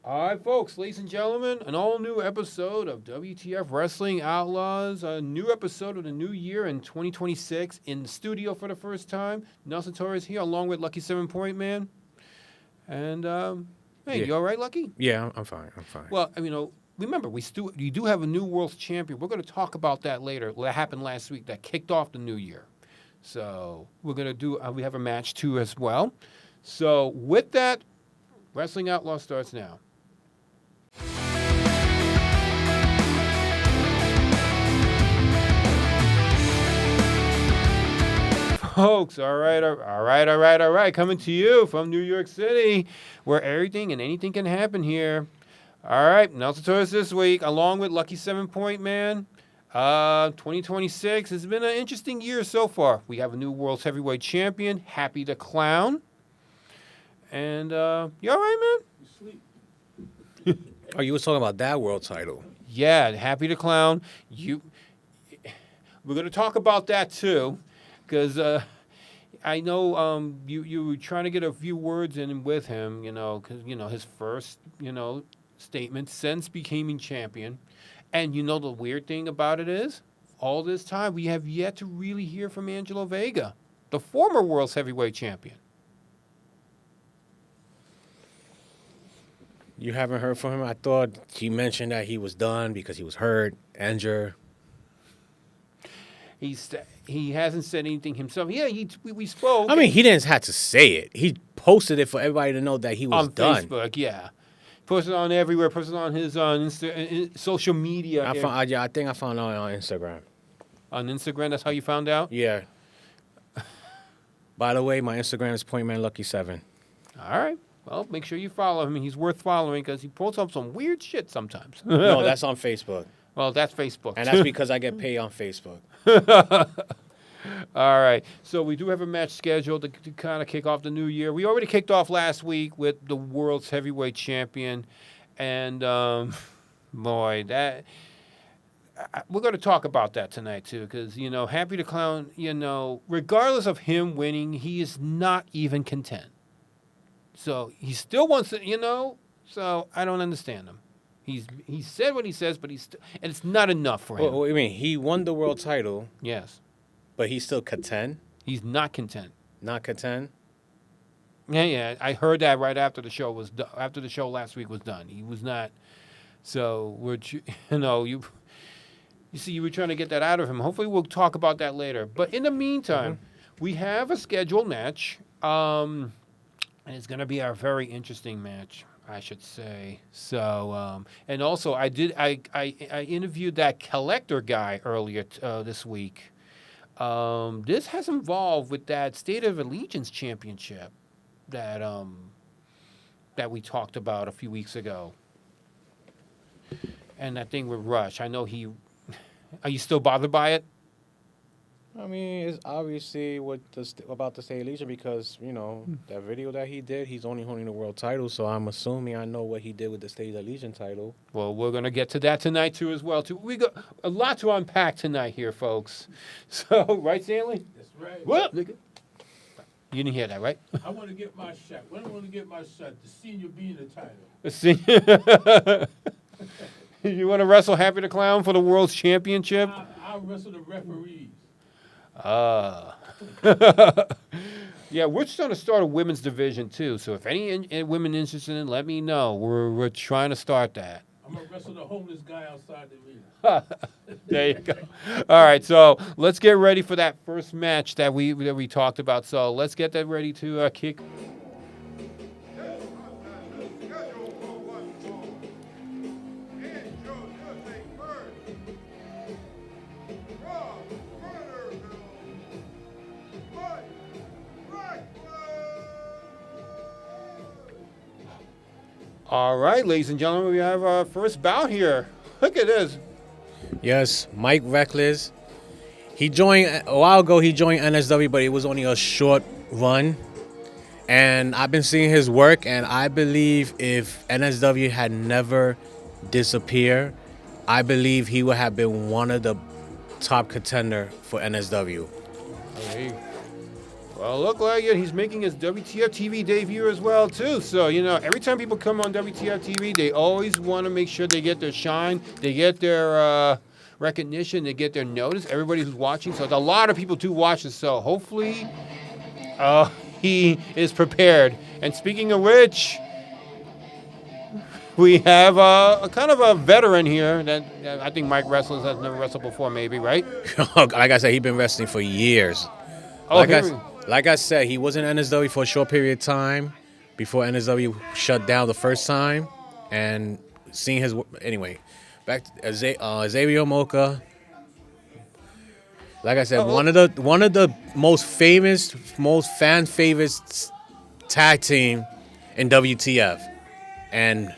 All right, folks, ladies and gentlemen, an all-new episode of WTF Wrestling Outlaws. A new episode of the new year in 2026 in the studio for the first time. Nelson Torres here, along with Lucky 7-Point-Man. And, hey, you all right, Lucky? Yeah, I'm fine. Well, remember, you do have a new world champion. We're going to talk about that later. That happened last week. That kicked off the new year. So we're going to do, we have a match, too, as well. So with that, Wrestling Outlaws starts now. Folks, all right. Coming to you from New York City, where everything and anything can happen here. All right, Nelson Torres this week, along with Lucky 7-Point-Man. 2026 has been an interesting year so far. We have a new World's Heavyweight Champion, Happy the Clown. And, you all right, man? Oh, you was talking about that world title. Yeah, Happy the Clown. We're going to talk about that, too. Because I know you were trying to get a few words in with him, because, his first, statement since becoming champion. And the weird thing about it is, all this time, we have yet to really hear from Angelo Vega, the former World's Heavyweight Champion. You haven't heard from him? I thought he mentioned that he was done because he was hurt, injured. He hasn't said anything himself. Yeah, we spoke. I mean, he didn't have to say it. He posted it for everybody to know that he was done. On Facebook, yeah. Posted on everywhere. Posted on his social media. I think I found out on Instagram. On Instagram, that's how you found out? Yeah. By the way, my Instagram is Pointman Lucky 7. All right. Well, make sure you follow him. He's worth following because he posts up some weird shit sometimes. No, that's on Facebook. Well, that's Facebook. And that's because I get paid on Facebook. All right. So we do have a match scheduled to kind of kick off the new year. We already kicked off last week with the World's Heavyweight Champion. And, boy, we're going to talk about that tonight, too, because, Happy the Clown, regardless of him winning, he is not even content. So he still wants to, so I don't understand him. He said what he says, but and it's not enough for him. What do you mean? He won the world title. Yes. But he's still content? He's not content. Not content? Yeah. I heard that right after the show after the show last week was done. He was not. So you see, you were trying to get that out of him. Hopefully, we'll talk about that later. But in the meantime, we have a scheduled match, and it's going to be a very interesting match, I should say. So, and also, I interviewed that collector guy earlier this week. This has involved with that State of Allegiance championship that we talked about a few weeks ago, and that thing with Rush. I know Are you still bothered by it? I mean, it's obviously about the State of Legion because, that video that he did, he's only holding the world title, so I'm assuming I know what he did with the State of Legion title. Well, we're going to get to that tonight, too, as well. We got a lot to unpack tonight here, folks. So, right, Stanley? That's right. What? You didn't hear that, right? I want to get my shot. When I want to get my shot, the senior being the title. The senior... You want to wrestle Happy the Clown for the World's Championship? I'll wrestle the referees. Yeah, we're just going to start a women's division, too. So if any women interested in, let me know. We're trying to start that. I'm going to wrestle the homeless guy outside the arena. There you go. All right, so let's get ready for that first match that we talked about. So let's get that ready to kick. All right, ladies and gentlemen, we have our first bout here. Look at this. Yes, Mike Reckless. He joined a while ago. He joined NSW, but it was only a short run. And I've been seeing his work, and I believe if NSW had never disappeared, I believe he would have been one of the top contender for NSW. Okay. Well, look like it. He's making his WTF TV debut as well, too. So, every time people come on WTF TV, they always want to make sure they get their shine, they get their recognition, they get their notice. Everybody who's watching. So, a lot of people do watch this. So, hopefully, he is prepared. And speaking of which, we have a kind of a veteran here that I think Mike wrestles has never wrestled before, maybe, right? Like I said, he's been wrestling for years. Oh, Like I said, he was in NSW for a short period of time before NSW shut down the first time. And seeing his... Anyway, back to Xavier Mocha. Like I said, one of the most famous, most fan favorites tag team in WTF. And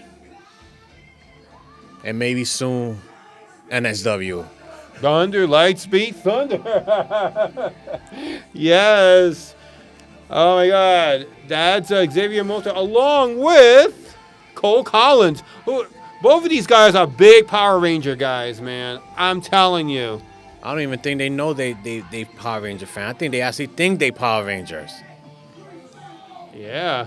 maybe soon NSW. Thunder, Lightspeed, Thunder. Yes. Oh, my God. That's Xavier Mota along with Cole Collins. Both of these guys are big Power Ranger guys, man. I'm telling you. I don't even think they know they Power Ranger fan. I think they actually think they Power Rangers. Yeah.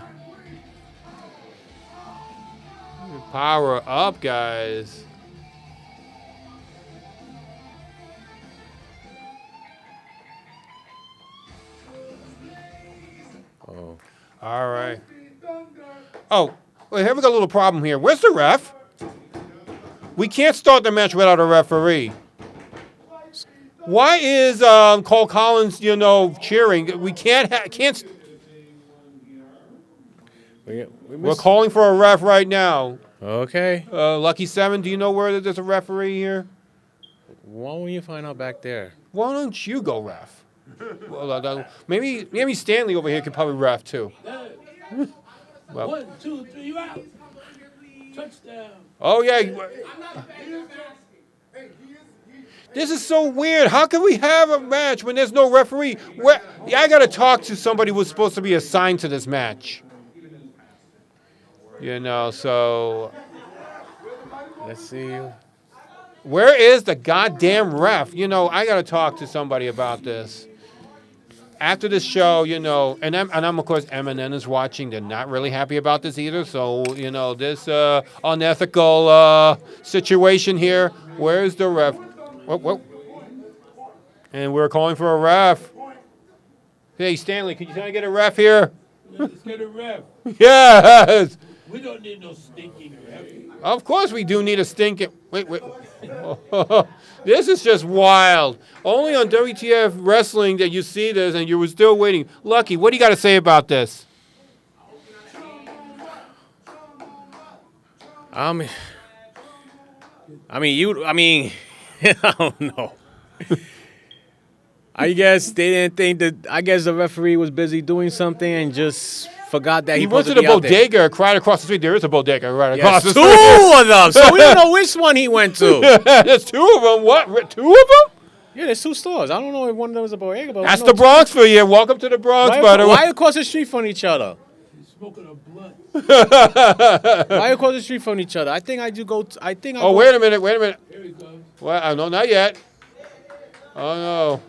Power up, guys. Oh. All right. Oh, well, here we got a little problem here. Where's the ref? We can't start the match without a referee. Why is Cole Collins, cheering? We can't. We're calling for a ref right now. Okay. Lucky 7, do you know where there's a referee here? Why don't you find out back there? Why don't you go ref? Well, maybe Stanley over here could probably ref too. Well, 1, 2, 3, you out. Touchdown. oh yeah. This is so weird. How can we have a match when there's no referee? I got to talk to somebody who's supposed to be assigned to this match. So Let's see. where is the goddamn ref? I got to talk to somebody about this. After this show, and I'm of course MNN is watching. They're not really happy about this either. So this unethical situation here. Where's the ref? Whoa. And we're calling for a ref. Hey Stanley, can you get a ref here? Let's get a ref. Yes. We don't need no stinking ref. Of course we do need a stinking. Wait. This is just wild. Only on WTF Wrestling that you see this, and you were still waiting. Lucky, what do you got to say about this? I don't know. I guess they didn't think that. I guess the referee was busy doing something and just forgot that he went to the bodega right across the street. There is a bodega right across the street. Two of them. So we don't know which one he went to. There's two of them. What? Two of them? Yeah, there's 2 stores. I don't know if one of them was a bodega. But That's the Bronx for you. Welcome to the Bronx, by the way. Why across the street from each other? Smoking a blunt. Why across the street from each other? I think I do go. Oh, wait a minute. Here he goes. Well, no, not yet. Oh, no.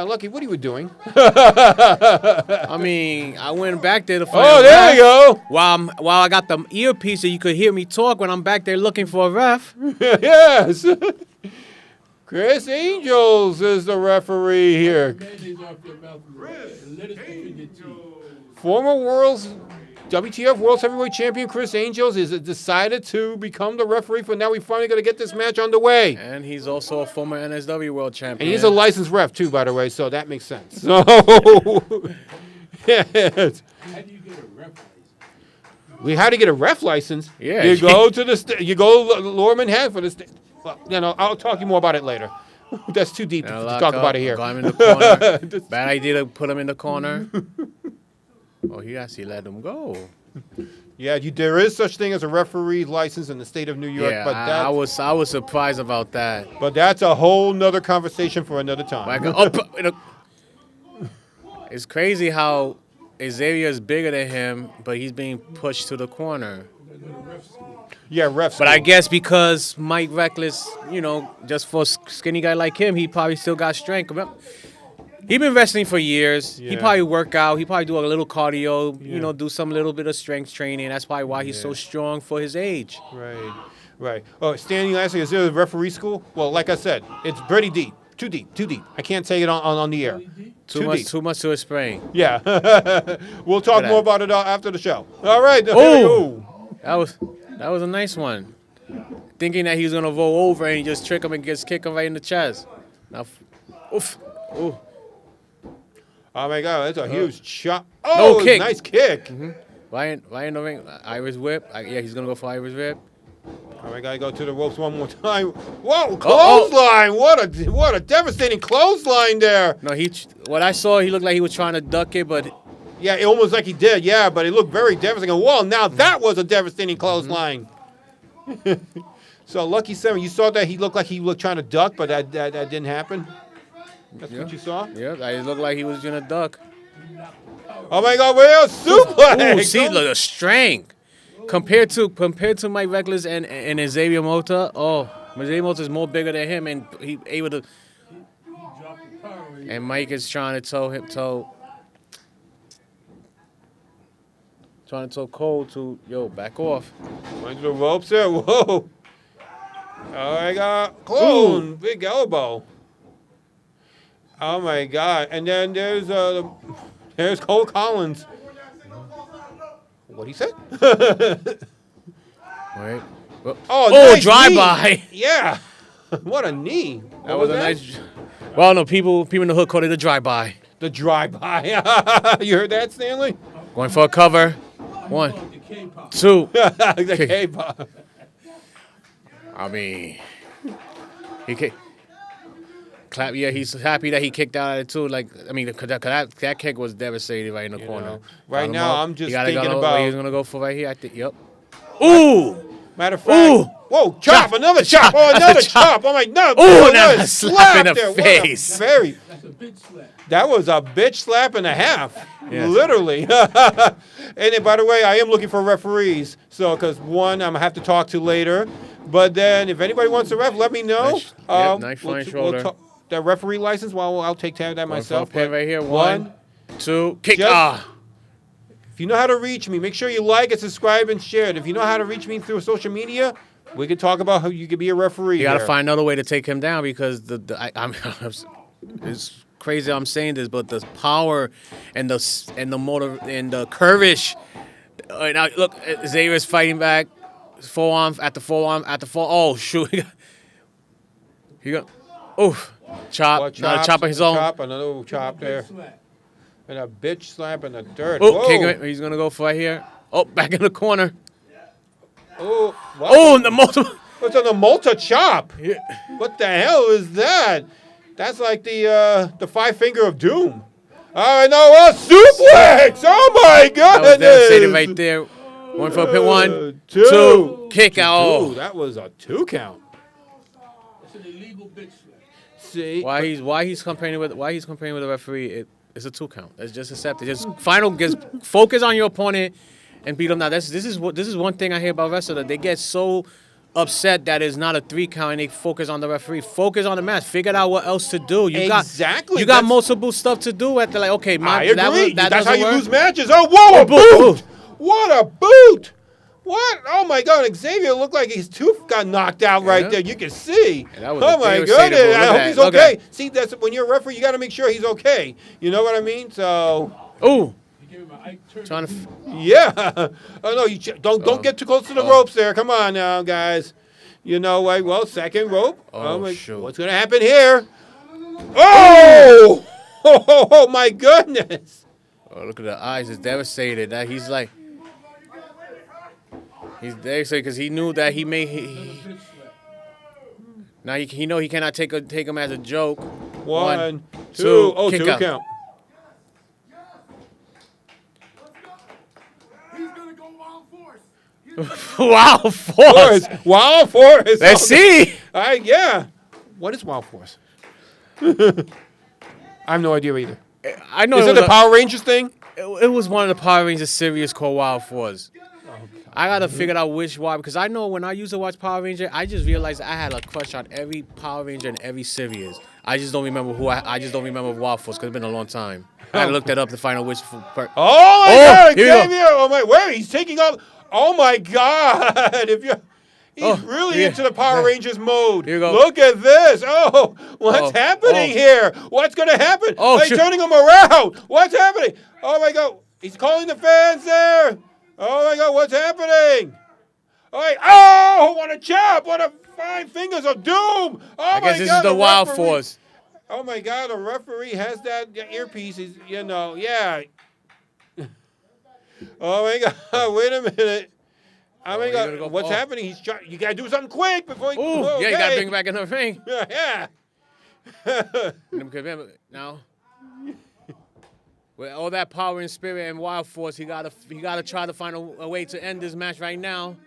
Lucky, what are you doing? I went back there to find. Oh, there you go. While I got the earpiece so you could hear me talk when I'm back there looking for a ref. Yes. Chris Angels is the referee here. Mayonnaise off your mouth. Let it between your teeth. Former WTF World Heavyweight Champion Chris Angels is decided to become the referee for now. We finally got to get this match underway. And he's also a former NSW World Champion. And he's a licensed ref too, by the way, so that makes sense. So, yes. How do you get a ref license? How to get a ref license? Yeah. You go to you go Lower Manhattan for the I'll talk to you more about it later. That's too deep to talk about it here. Got him in the corner. Bad idea to put him in the corner. Oh, he actually let him go. Yeah, there is such thing as a referee license in the state of New York, Yeah, but I was surprised about that. But that's a whole nother conversation for another time. It's crazy how Xavier is bigger than him, but he's being pushed to the corner. Yeah, refs. But I guess because Mike Reckless, just for a skinny guy like him, he probably still got strength. He been wrestling for years. Yeah. He probably work out. He probably do a little cardio. Yeah. You know, do some little bit of strength training. That's probably why he's so strong for his age. Right. Oh, Stanley, lastly, is there a referee school? Well, like I said, it's pretty deep. Too deep. I can't say it on the air. Too much to explain. Yeah. We'll talk more about it after the show. All right. Oh, that was a nice one. Thinking that he was gonna roll over and he just trick him and just kick him right in the chest. Now, oof. Ooh. Oh my God, that's a huge shot. Oh, No kick. Nice kick. Mm-hmm. Ryan the ring. Irish whip. Yeah, he's gonna go for Irish whip. All right, gotta go to the ropes one more time. Whoa, clothesline! What a devastating clothesline there. No, what I saw, he looked like he was trying to duck it, but Yeah, it almost like he did. Yeah, but it looked very devastating. Whoa, now that was a devastating clothesline. So Lucky 7, you saw that he looked like he was trying to duck, but that didn't happen. That's what you saw. yeah, it looked like he was gonna duck. Oh my God, real suplex! Ooh, see, look, the strength compared to Mike Reckless and Xavier Mota. Oh, Xavier Mota is more bigger than him, and he able to. And Mike is trying to tell Cole to back off. Went to the ropes there. Whoa! Oh my God, clone, big elbow. Oh my God! And then there's Cole Collins. What he said? Right. Oh, nice drive knee. by. Yeah. What a knee. What That was a nice. Well, no, people in the hood call it a drive-by. The drive-by. You heard that, Stanley? Going for a cover. 1, 2. The K-pop. I mean, clap. Yeah, he's happy that he kicked out at it too. Like, I mean, that kick was devastating right in the corner. Right now, I'm just thinking what about. he's gonna go for right here. I think. Yep. Ooh. Matter of fact. Ooh. Whoa! Chop! Another chop! Oh, That's another a chop. chop! Oh my! No! Ooh, another now a slap in the there. face. That's a bitch slap. That was a bitch slap and a half. Yes. Literally. And then, by the way, I am looking for referees. So, because one, I'm going to have to talk to later. But then, if anybody wants to ref, let me know. Nice flying shoulder. The referee license, well, I'll take care of that myself. Pin right here. One, 1, 2. Kick. Just- If you know how to reach me, make sure you like and subscribe and share it. If you know how to reach me through social media, we could talk about how you could be a referee. You got to there. find another way to take him down because it's crazy I'm saying this, but the power and the motor and the courage. Now look, Xavier's fighting back, forearm after forearm after forearm. Oh shoot! He got, oof, chop, Well, not a chop of his own. Chop, another chop there. And a bitch slap in the dirt. Oh, Whoa. kick him. He's gonna go for right here. Oh, back in the corner. Oh, what? Oh, the motor. What's on the Mota chop? Yeah. What the hell is that? That's like the five finger of doom. All right, no, suplex! Oh my That was goodness! devastating right there. One for a pin. 1, 2, kick out. Ooh, that was a 2 count. It's an illegal bitch slap. See, Why he's complaining with the referee? It's a 2 count. Let's just accept it. Just focus on your opponent and beat him. Now this is one thing I hear about wrestlers. They get so upset that it's not a 3 count and they focus on the referee. Focus on the match. Figure out what else to do. You got That's- multiple stuff to do at the okay. I agree. That's how you work. lose matches. Oh, whoa, a boot! What a boot! What? Oh my God! Xavier looked like his tooth got knocked out right there. You can see. Yeah, that was Oh my devastating. goodness! Look I at hope that. he's Look at okay. See, that's when you're a referee, you got to make sure he's okay. You know what I mean? So. Ooh, You gave him an Ike Turner. trying to. Yeah. Oh no! You don't get too close to the ropes there. Come on now, guys. You know what? Well, second rope. Oh, shoot. What's gonna happen here? Oh! Oh my goodness! Oh, look at the eyes. It's devastated. That he's like. He's devastated because he knew that he may. Now he know he cannot take him as a joke. 1, 2. Oh, kick 2 out. count. He's gonna go wild force. Wow, force. Wild Force. Let's see. Yeah. What is Wild Force? I have no idea either. I know Is it the Power Rangers thing? It was one of the Power Rangers series called Wild Force. I gotta figure out which one because I know when I used to watch Power Ranger, I just realized I had a crush on every Power Ranger in every series. I just don't remember who I just don't remember Wild Force because it's been a long time. I had to look that up to find out which. Oh my God, here we go. Xavier! Oh my, where he's taking up. Oh my God! He's really into the Power Rangers mode. Here you go. Look at this! Oh, what's happening here? What's gonna happen? Oh, They're turning him around. What's happening? Oh my God! He's calling the fans there. Oh my God! What's happening? All right. Oh, what a chop! What a 5 fingers of doom! Oh I guess this God, is the Wild referee. Force. Oh my God! The referee has that earpiece. He's, yeah. Oh my God! Wait a minute. Oh my God! What's happening? He's trying. You gotta do something quick before he. Ooh, okay. yeah, you gotta bring it back in the ring. Yeah. Now, with all that power and spirit and Wild Force, he gotta try to find a way to end this match right now.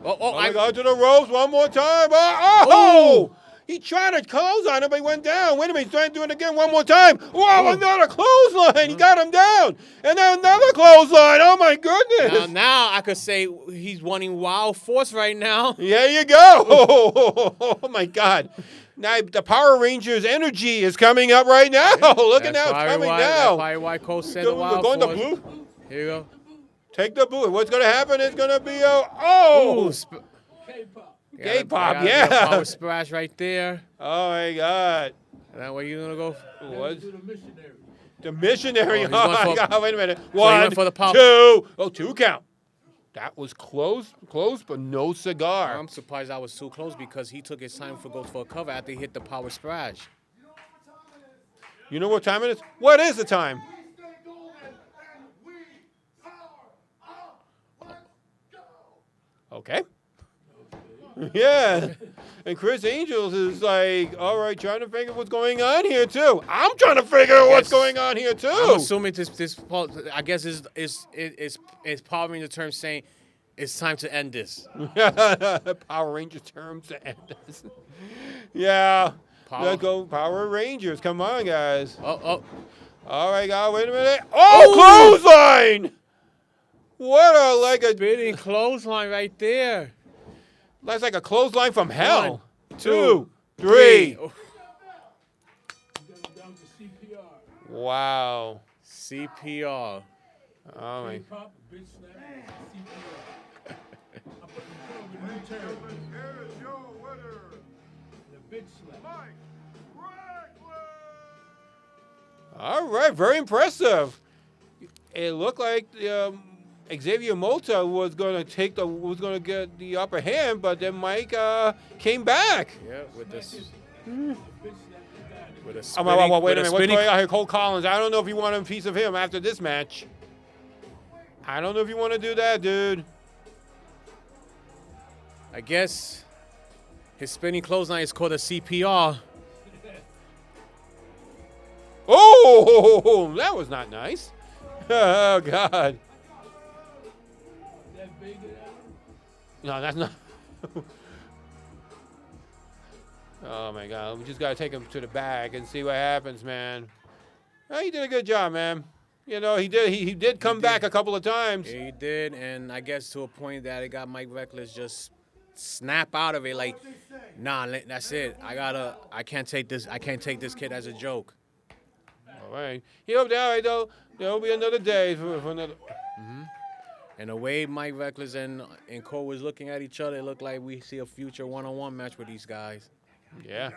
Oh my God! To the ropes one more time. Oh! He tried to close on him, but he went down. Wait a minute, he's trying to do it again one more time. Whoa, another clothesline. He got him down. And then another clothesline. Oh, my goodness. Now I could say he's wanting Wild Force right now. There you go. Oh, my God. Now the Power Rangers energy is coming up right now. Look at now, it's coming down. That's probably why Coach said the Wild Force. Going to blue. Here you go. Take the blue. What's going to happen is going to be a, K-pop. Gay pop, yeah. Power splash right there. Oh, my God. And then where you going to go? What? To the missionary. The missionary. Oh, my God. Wait a minute. he 1, went for the pop. 2. Oh, 2 count. That was close, but no cigar. I'm surprised I was too close because he took his time to go for a cover after he hit the power splash. You know what time it is? What is the time? Okay. Yeah. And Chris Angels is like, all right, trying to figure what's going on here, too. I'm trying to figure out what's going on here, too. I'm assuming this I guess is Power Ranger term saying it's time to end this. Power Ranger terms to end this. Yeah. Let's go Power Rangers. Come on, guys. Oh. All right, guys, wait a minute. Oh, clothesline! What a spinning clothesline right there. That's like a clothesline from hell. 1, 2, 3. Oh. Down to CPR. Wow. CPR. Oh my. K-pop, bitch slap, CPR. I'm putting a new term. The bitch slap. All right, very impressive. It looked like Xavier Mota was going to get the upper hand, but then Mike came back. Yeah, with this. With a Wait a spinning, minute, what's going on here? Cole Collins. I don't know if you want a piece of him after this match. I don't know if you want to do that, dude. I guess his spinning clothesline is called a CPR. Oh, that was not nice. Oh, God. That big No, that's not. Oh, my God. We just got to take him to the back and see what happens, man. Oh, he did a good job, man. You know, he did come back a couple of times. Yeah, he did, and I guess to a point that it got Mike Reckless just snap out of it like, nah, that's it. I can't take this kid as a joke. All right. He'll be all right, though. There'll be another day for another. And the way Mike Reckless and Cole was looking at each other, it looked like we see a future one-on-one match with these guys. Yeah.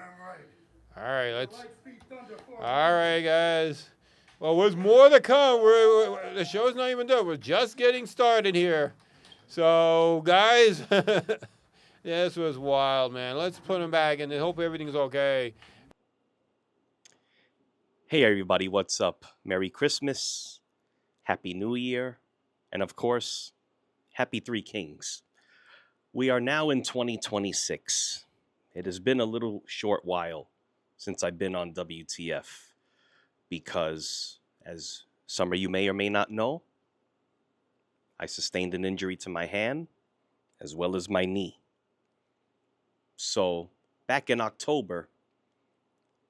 All right, All right, guys. Well, there's more to come. The show's not even done. We're just getting started here. So, guys, this was wild, man. Let's put him back and hope everything's okay. Hey everybody, what's up? Merry Christmas, Happy New Year, and of course, Happy Three Kings. We are now in 2026. It has been a little short while since I've been on WTF because, as some of you may or may not know, I sustained an injury to my hand as well as my knee. So, back in October,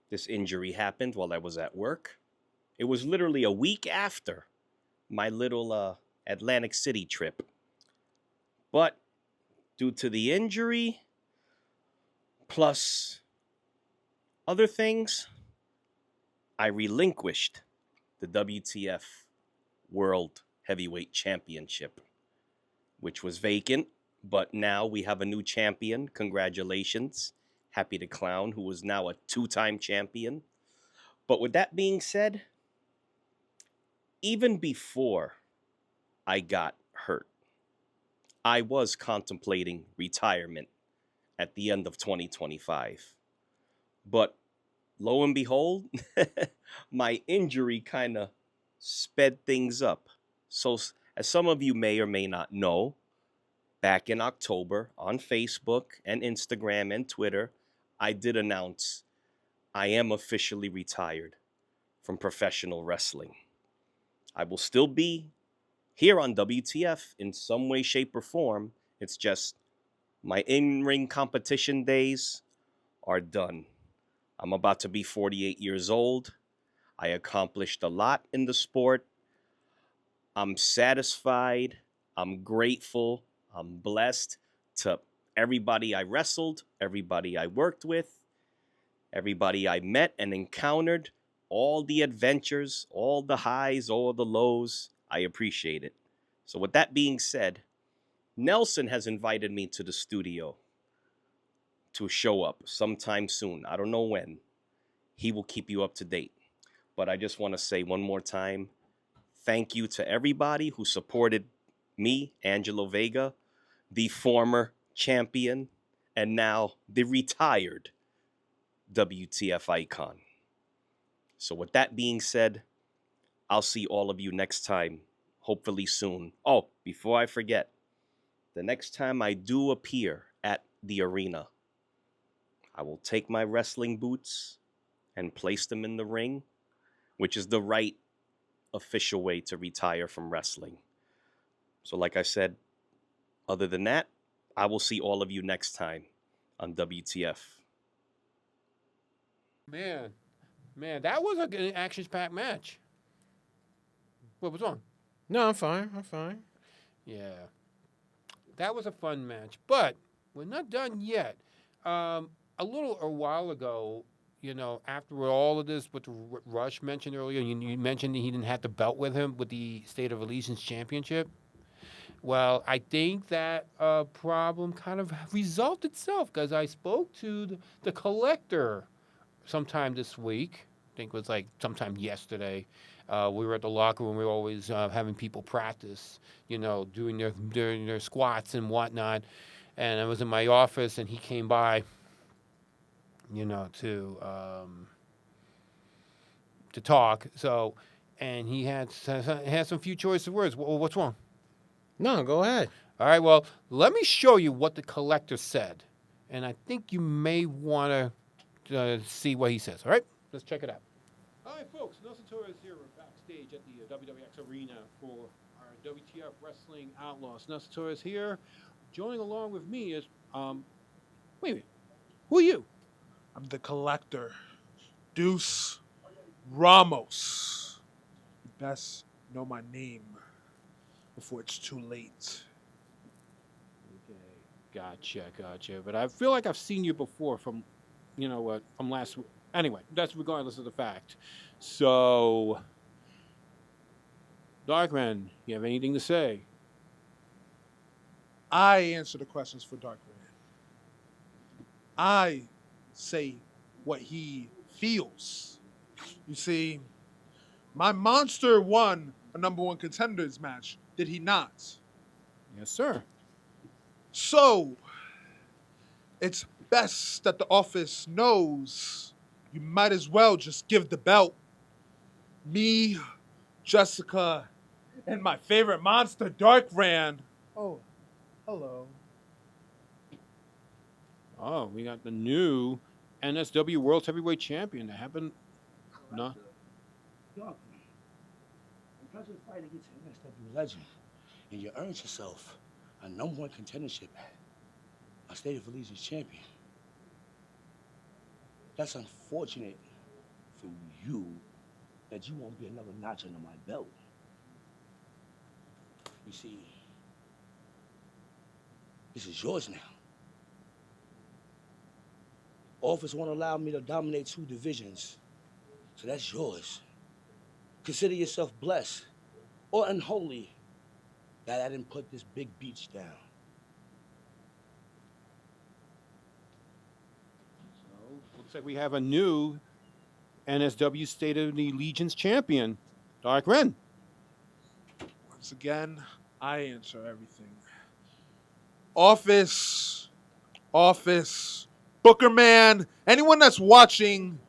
this injury happened while I was at work. It was literally a week after my little Atlantic City trip. But due to the injury, plus other things, I relinquished the WTF World Heavyweight Championship, which was vacant, but now we have a new champion. Congratulations. Happy to Clown, who is now a 2-time champion. But with that being said, even before I got hurt, I was contemplating retirement at the end of 2025. But lo and behold, my injury kind of sped things up. So, as some of you may or may not know, back in October on Facebook and Instagram and Twitter, I did announce I am officially retired from professional wrestling. I will still be here on WTF in some way, shape, or form. It's just my in-ring competition days are done. I'm about to be 48 years old. I accomplished a lot in the sport. I'm satisfied. I'm grateful. I'm blessed to everybody I wrestled, everybody I worked with, everybody I met and encountered, all the adventures, all the highs, all the lows. I appreciate it. So with that being said, Nelson has invited me to the studio to show up sometime soon. I don't know when. He will keep you up to date. But I just want to say one more time, thank you to everybody who supported me, Angelo Vega, the former champion and now the retired WTF icon. So with that being said, I'll see all of you next time, hopefully soon. Oh, before I forget, the next time I do appear at the arena, I will take my wrestling boots and place them in the ring, which is the right official way to retire from wrestling. So like I said, other than that, I will see all of you next time on WTF. Man, that was an action-packed match. What was wrong? No, I'm fine. I'm fine. Yeah, that was a fun match, but we're not done yet. A while ago, after all of this, what Rush mentioned earlier, you mentioned that he didn't have the belt with him with the State of Allegiance Championship. Well, I think that problem kind of resolved itself because I spoke to the collector sometime this week. I think it was like sometime yesterday. We were at the locker room. We were always having people practice, doing their squats and whatnot. And I was in my office, and he came by, to talk. So, and he had some few choice of words. Well, what's wrong? No, go ahead. All right. Well, let me show you what the collector said, and I think you may want to see what he says. All right. Let's check it out. Hi, folks. Nelson Torres here. We're backstage at the WWX Arena for our WTF Wrestling Outlaws. Nelson Torres here. Joining along with me is, wait a minute. Who are you? I'm the collector, Deuce Ramos. You best know my name before it's too late. Okay. Gotcha. But I feel like I've seen you before from last week. Anyway, that's regardless of the fact. So, Darkman, you have anything to say? I answer the questions for Dark Man. I say what he feels. You see, my monster won a number one contenders match, did he not? Yes, sir. So, it's best that the office knows you might as well just give the belt. Me, Jessica, and my favorite monster, Dark Rand. Oh, hello. Oh, we got the new NSW World Heavyweight Champion. That happened. No. Darkman, because you fight against an NSW legend, and you earned yourself a number one contendership, a State of Allegiance champion. That's unfortunate for you that you won't be another notch under my belt. You see, this is yours now. Office won't allow me to dominate 2 divisions, so that's yours. Consider yourself blessed or unholy that I didn't put this big beach down. So, looks like we have a new NSW State of the Legion's champion, Dark Ren. Once again, I answer everything. Office, Booker Man, anyone that's watching,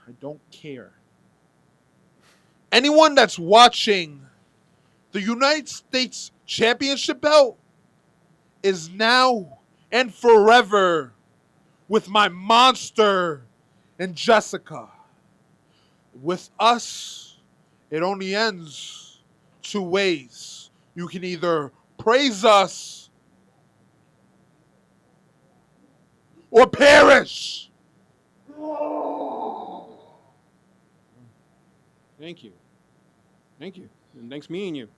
I don't care. Anyone that's watching, the United States Championship belt is now and forever with my monster and Jessica. With us, it only ends 2 ways. You can either praise us or perish. Thank you. Thank you. And thanks me and you.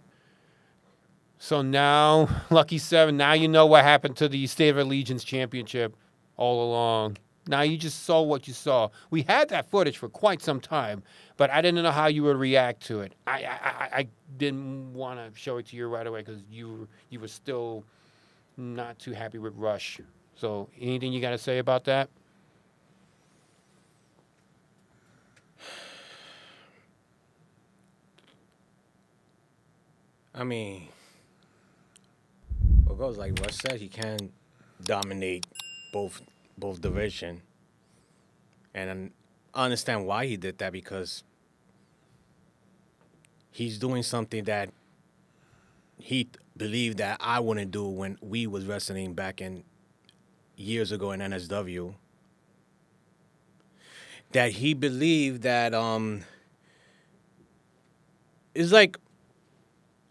So now, Lucky 7, now you know what happened to the State of Allegiance Championship all along. Now you just saw what you saw. We had that footage for quite some time, but I didn't know how you would react to it. I didn't want to show it to you right away because you were still not too happy with Rush. So anything you got to say about that? I mean, what goes like Russ said, he can dominate both division, and I understand why he did that because he's doing something that he believed that I wouldn't do when we was wrestling back in years ago in NSW. That he believed that it's like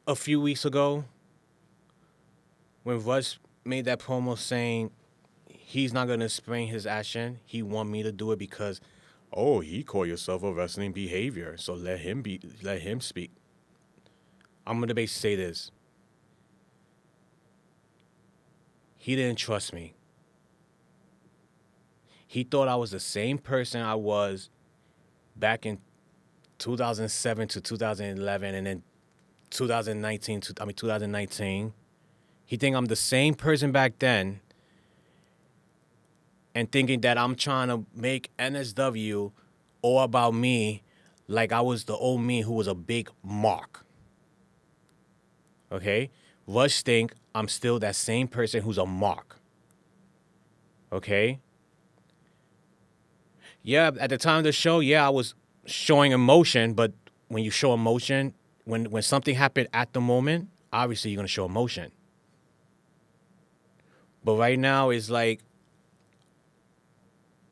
a few weeks ago when Rush made that promo saying he's not gonna explain his action. He want me to do it because, oh, he called yourself a wrestling behavior, so let him speak. I'm gonna basically say this. He didn't trust me. He thought I was the same person I was back in 2007 to 2011, and then 2019. He think I'm the same person back then, and thinking that I'm trying to make NSW all about me, like I was the old me who was a big mark. Okay? Rush think I'm still that same person who's a mark. Okay? Yeah, at the time of the show, I was showing emotion, but when you show emotion, when something happened at the moment, obviously you're going to show emotion. But right now, it's like,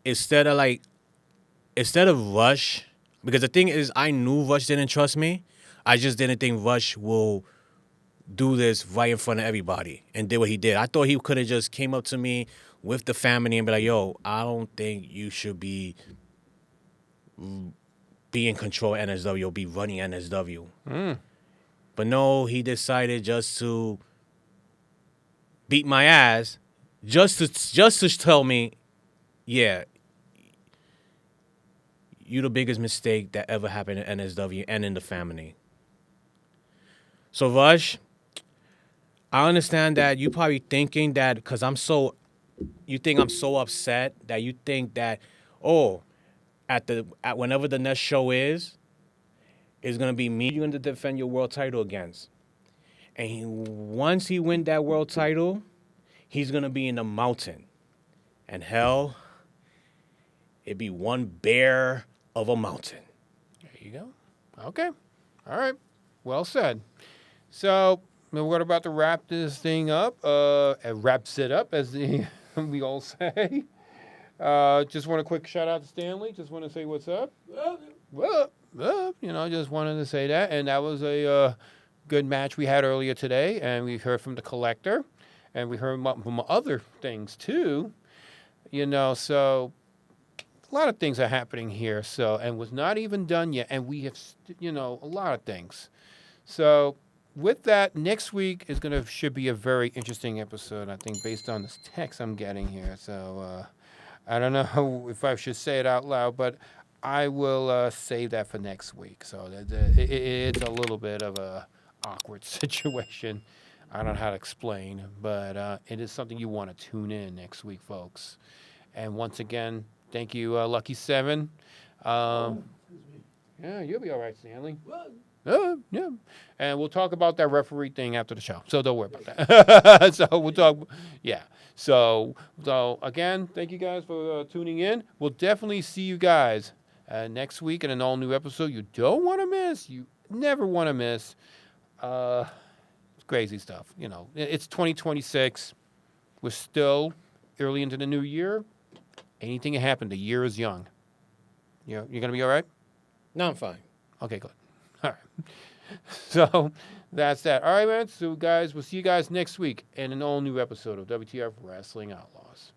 instead of Rush, because the thing is, I knew Rush didn't trust me. I just didn't think Rush will do this right in front of everybody and did what he did. I thought he could have just came up to me with the family and be like, yo, I don't think you should be in control of NSW or be running NSW. But no, he decided just to beat my ass, just to tell me, yeah, you the biggest mistake that ever happened in NSW and in the family. So Rush, I understand that you probably thinking that because you think I'm so upset that you think that, oh, at whenever the next show is gonna be me you're gonna defend your world title against. And once he win that world title, he's gonna be in the mountain. And hell, it'd be one bear of a mountain. There you go. Okay. All right. Well said. So, we're about to wrap this thing up. Wraps it up, as we all say. Just want a quick shout out to Stanley. Just want to say what's up. Well, just wanted to say that. And that was a good match we had earlier today. And we heard from the Collector. And we heard from other things, too. So a lot of things are happening here. So, and was not even done yet. And we have, a lot of things. So with that, next week is should be a very interesting episode, I think, based on this text I'm getting here. So I don't know if I should say it out loud, but I will save that for next week. So it's a little bit of a awkward situation. I don't know how to explain, but it is something you want to tune in next week, folks. And once again, thank you, Lucky 7. Yeah, you'll be all right, Stanley. Yeah. And we'll talk about that referee thing after the show. So don't worry about that. So we'll talk. Yeah. So again, thank you guys for tuning in. We'll definitely see you guys next week in an all new episode. You don't want to miss. You never want to miss. Crazy stuff. You know, it's 2026. We're still early into the new year. Anything can happen. The year is young. You're going to be all right? No, I'm fine. Okay, good. All right. So that's that. All right, man. So, guys, we'll see you guys next week in an all new episode of WTF Wrestling Outlaws.